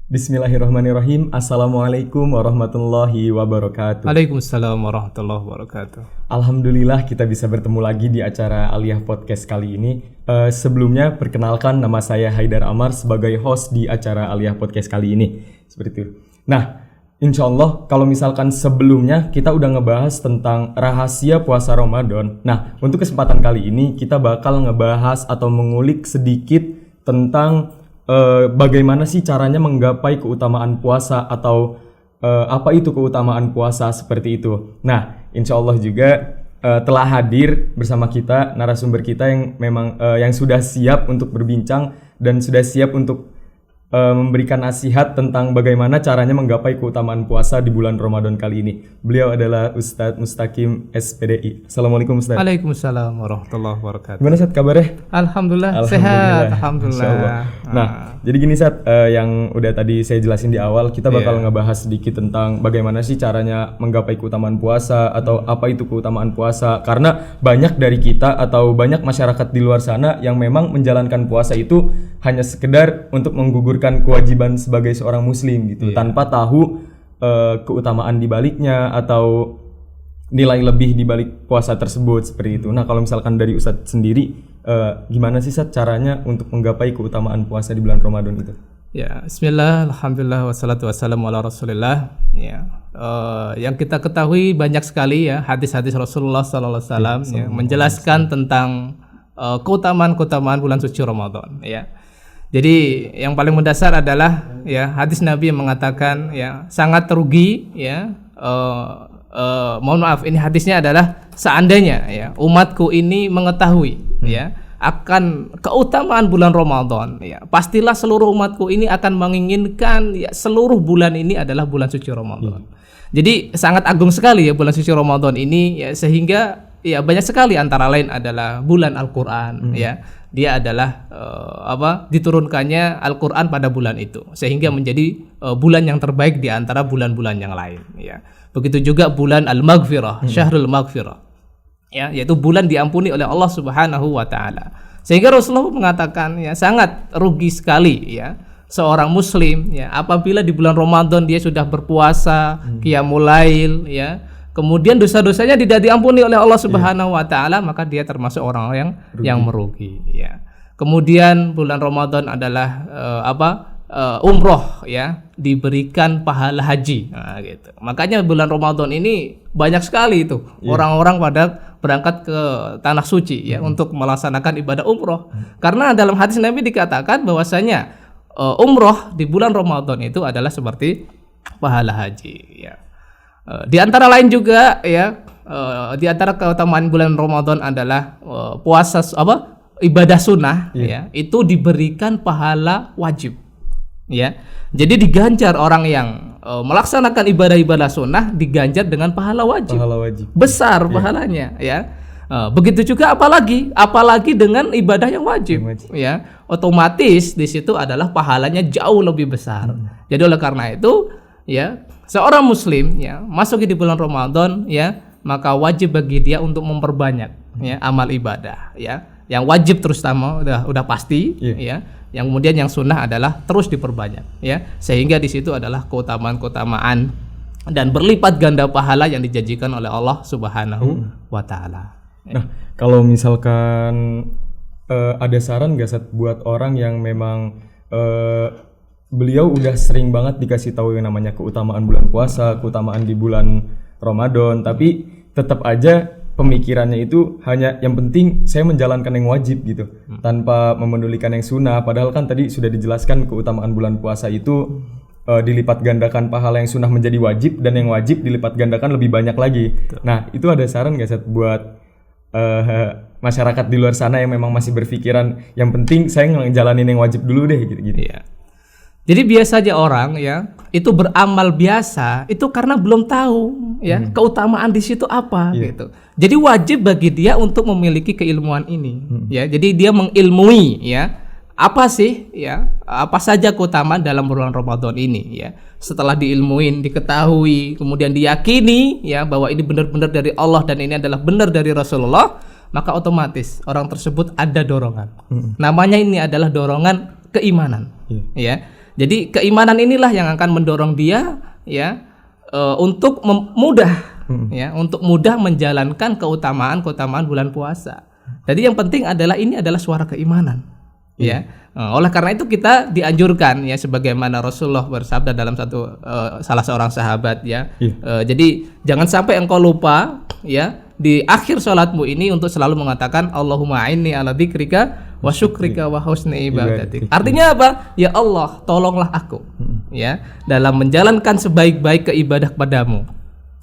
Bismillahirrahmanirrahim. Assalamualaikum warahmatullahi wabarakatuh. Waalaikumsalam warahmatullahi wabarakatuh. Alhamdulillah kita bisa bertemu lagi di acara Aliyah Podcast kali ini. Sebelumnya perkenalkan, nama saya Haidar Amar sebagai host di acara Aliyah Podcast kali ini. Seperti itu. Nah, insya Allah kalau misalkan sebelumnya kita udah ngebahas tentang rahasia puasa Ramadan. Nah, untuk kesempatan kali ini kita bakal ngebahas atau mengulik sedikit tentang bagaimana sih caranya menggapai keutamaan puasa atau apa itu keutamaan puasa seperti itu. Nah, insya Allah juga telah hadir bersama kita narasumber kita yang memang yang sudah siap untuk berbincang dan sudah siap untuk memberikan nasihat tentang bagaimana caranya menggapai keutamaan puasa di bulan Ramadan kali ini. Beliau adalah Ustadz Mustaqim SPDI. Assalamualaikum Ustadz. Waalaikumsalam warahmatullahi wabarakatuh. Gimana Ustadz kabarnya? Alhamdulillah sehat. Alhamdulillah. Nah, jadi gini Ustadz, yang udah tadi saya jelasin di awal, kita bakal ngebahas sedikit tentang bagaimana sih caranya menggapai keutamaan puasa atau apa itu keutamaan puasa. Karena banyak dari kita atau banyak masyarakat di luar sana yang memang menjalankan puasa itu hanya sekedar untuk menggugurkan kewajiban sebagai seorang muslim gitu, tanpa tahu keutamaan di baliknya atau nilai lebih di balik puasa tersebut seperti itu. Nah, kalau misalkan dari Ustadz sendiri, gimana sih Ustadz caranya untuk menggapai keutamaan puasa di bulan Ramadan itu? Ya, bismillah, alhamdulillah, wassalatu wassalamu ala rasulillah. Ya, yang kita ketahui banyak sekali ya hadis-hadis Rasulullah SAW menjelaskan tentang keutamaan-keutamaan bulan suci Ramadan. Ya, jadi yang paling mendasar adalah ya hadis Nabi yang mengatakan ya sangat rugi ya. Mohon maaf, ini hadisnya adalah seandainya ya umatku ini mengetahui ya akan keutamaan bulan Ramadan ya, pastilah seluruh umatku ini akan menginginkan ya seluruh bulan ini adalah bulan suci Ramadan. Jadi sangat agung sekali ya bulan suci Ramadan ini ya, sehingga ya banyak sekali antara lain adalah bulan Al-Qur'an ya. Dia adalah diturunkannya Al-Qur'an pada bulan itu sehingga menjadi bulan yang terbaik di antara bulan-bulan yang lain ya. Begitu juga bulan Al-Maghfirah, Syahrul Maghfirah. Ya, yaitu bulan diampuni oleh Allah Subhanahu wa taala. Sehingga Rasulullah mengatakan ya sangat rugi sekali ya seorang muslim ya apabila di bulan Ramadan dia sudah berpuasa, qiyamul lail ya, kemudian dosa-dosanya tidak diampuni oleh Allah Subhanahu wa taala, maka dia termasuk orang yang merugi ya. Kemudian bulan Ramadan adalah umroh ya, diberikan pahala haji. Nah, gitu. Makanya bulan Ramadan ini banyak sekali itu orang-orang pada berangkat ke tanah suci ya untuk melaksanakan ibadah umroh. Karena dalam hadis Nabi dikatakan bahwasanya umroh di bulan Ramadan itu adalah seperti pahala haji ya. Di antara lain juga ya, di antara keutamaan bulan Ramadan adalah puasa ibadah sunnah ya, itu diberikan pahala wajib ya. Jadi diganjar orang yang melaksanakan ibadah-ibadah sunnah diganjar dengan pahala wajib. Besar pahalanya ya. Begitu juga apalagi dengan ibadah yang wajib ya. Otomatis di situ adalah pahalanya jauh lebih besar. Jadi oleh karena itu ya, seorang muslim ya masuk di bulan Ramadan ya, maka wajib bagi dia untuk memperbanyak ya amal ibadah ya. Yang wajib terutama udah pasti ya. Yang kemudian yang sunnah adalah terus diperbanyak ya, sehingga di situ adalah keutamaan dan berlipat ganda pahala yang dijanjikan oleh Allah Subhanahu wa taala. Nah, kalau misalkan ada saran nggak Sat buat orang yang memang beliau udah sering banget dikasih tahu yang namanya keutamaan bulan puasa, keutamaan di bulan Ramadan, tapi tetap aja pemikirannya itu hanya yang penting saya menjalankan yang wajib gitu, tanpa memedulikan yang sunnah. Padahal kan tadi sudah dijelaskan keutamaan bulan puasa itu dilipat gandakan pahala yang sunnah menjadi wajib, dan yang wajib dilipat gandakan lebih banyak lagi. Nah, itu ada saran nggak Sat buat masyarakat di luar sana yang memang masih berpikiran yang penting saya ngejalanin yang wajib dulu deh gitu-gitu. Iya. Jadi biasa aja orang ya itu beramal biasa itu karena belum tahu ya keutamaan di situ apa gitu. Jadi wajib bagi dia untuk memiliki keilmuan ini ya. Jadi dia mengilmui ya apa sih ya, apa saja keutamaan dalam bulan Ramadan ini ya. Setelah diilmuin, diketahui, kemudian diyakini ya bahwa ini benar-benar dari Allah dan ini adalah benar dari Rasulullah, maka otomatis orang tersebut ada dorongan. Namanya ini adalah dorongan keimanan ya. Jadi keimanan inilah yang akan mendorong dia ya untuk untuk mudah menjalankan keutamaan bulan puasa. Jadi yang penting adalah ini adalah suara keimanan. Ya, oleh karena itu kita dianjurkan ya sebagaimana Rasulullah bersabda dalam salah seorang sahabat ya. Jadi jangan sampai engkau lupa ya di akhir sholatmu ini untuk selalu mengatakan Allahumma a'inni ala dzikrika wa syukrika wa husni ibadatik. Artinya apa? Ya Allah, tolonglah aku ya dalam menjalankan sebaik-baik keibadah padamu.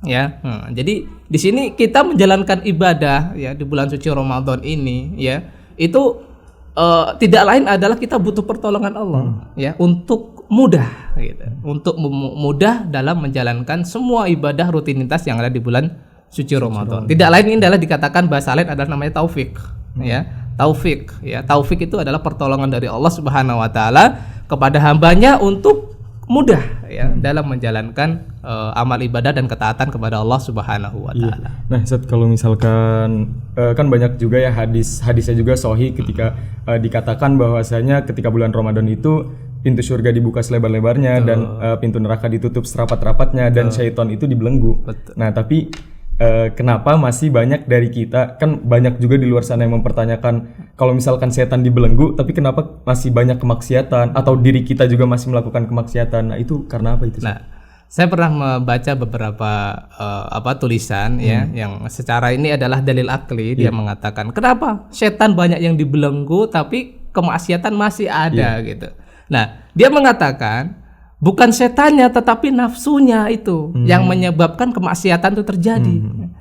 Ya, jadi di sini kita menjalankan ibadah ya di bulan suci Ramadan ini ya itu tidak lain adalah kita butuh pertolongan Allah ya untuk mudah gitu. Untuk mudah dalam menjalankan semua ibadah rutinitas yang ada di bulan suci Ramadan. Tidak lain ini adalah dikatakan bahasa lain adalah namanya taufik ya. Taufik itu adalah pertolongan dari Allah Subhanahu wa taala kepada hambanya untuk mudah ya dalam menjalankan amal ibadah dan ketaatan kepada Allah Subhanahu wa taala. Nah, Ustaz, kalau misalkan kan banyak juga ya hadisnya juga sahih ketika dikatakan bahwasanya ketika bulan Ramadan itu pintu surga dibuka selebar-lebarnya dan pintu neraka ditutup serapat-rapatnya dan syaitan itu dibelenggu. Nah, tapi kenapa masih banyak dari kita, kan banyak juga di luar sana yang mempertanyakan kalau misalkan setan dibelenggu, tapi kenapa masih banyak kemaksiatan atau diri kita juga masih melakukan kemaksiatan? Nah, itu karena apa itu? Nah, saya pernah membaca beberapa tulisan ya yang secara ini adalah dalil akli. Dia mengatakan kenapa setan banyak yang dibelenggu tapi kemaksiatan masih ada gitu. Nah, dia mengatakan bukan setannya tetapi nafsunya itu yang menyebabkan kemaksiatan itu terjadi.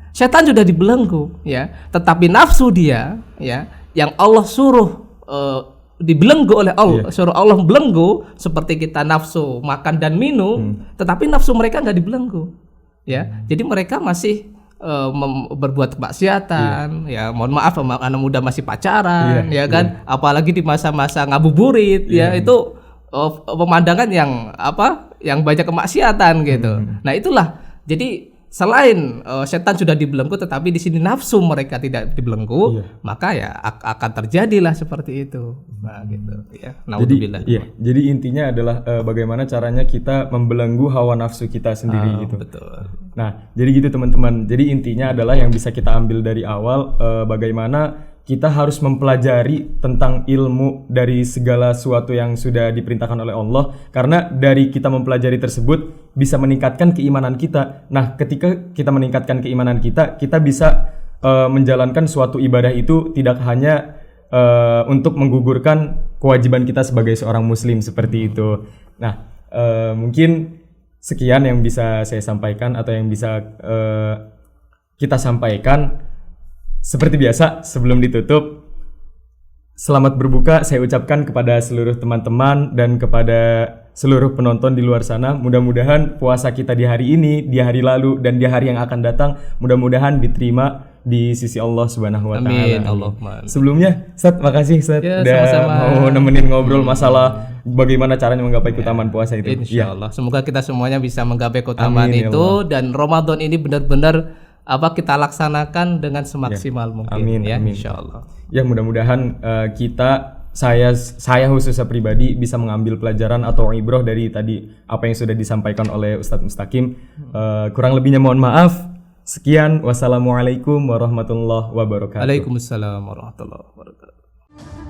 Setan sudah dibelenggu ya, tetapi nafsu dia ya yang Allah suruh dibelenggu oleh Allah, suruh Allah belenggu seperti kita nafsu makan dan minum, tetapi nafsu mereka nggak dibelenggu. Ya. Jadi mereka masih berbuat kemaksiatan, ya mohon maaf anak muda masih pacaran, ya kan, apalagi di masa-masa ngabuburit, ya itu pemandangan yang banyak kemaksiatan gitu. Nah itulah, jadi selain setan sudah dibelenggu, tetapi di sini nafsu mereka tidak dibelenggu, maka ya akan terjadilah seperti itu. Nah gitu ya. Jadi intinya adalah bagaimana caranya kita membelenggu hawa nafsu kita sendiri gitu. Betul. Nah jadi gitu teman-teman. Jadi intinya adalah yang bisa kita ambil dari awal bagaimana kita harus mempelajari tentang ilmu dari segala sesuatu yang sudah diperintahkan oleh Allah, karena dari kita mempelajari tersebut bisa meningkatkan keimanan kita. Nah, ketika kita meningkatkan keimanan kita, kita bisa menjalankan suatu ibadah itu tidak hanya untuk menggugurkan kewajiban kita sebagai seorang muslim seperti itu. Nah, mungkin sekian yang bisa saya sampaikan atau yang bisa kita sampaikan. Seperti biasa, sebelum ditutup, selamat berbuka saya ucapkan kepada seluruh teman-teman dan kepada seluruh penonton di luar sana. Mudah-mudahan puasa kita di hari ini, di hari lalu, dan di hari yang akan datang, mudah-mudahan diterima di sisi Allah Subhanahu wa taala. Amin. Allahumma. Sebelumnya, Ustaz, makasih Ustaz udah mau nemenin ngobrol masalah bagaimana caranya menggapai keutamaan puasa itu. Insyaallah. Semoga kita semuanya bisa menggapai keutamaan itu dan Ramadan ini benar-benar kita laksanakan dengan semaksimal mungkin. Amin, ya, amin. insyaallah. Ya mudah-mudahan saya khususnya pribadi bisa mengambil pelajaran atau ibrah dari tadi apa yang sudah disampaikan oleh Ustadz Mustaqim. Kurang lebihnya mohon maaf. Sekian, wassalamualaikum warahmatullahi wabarakatuh. Waalaikumsalam warahmatullahi wabarakatuh.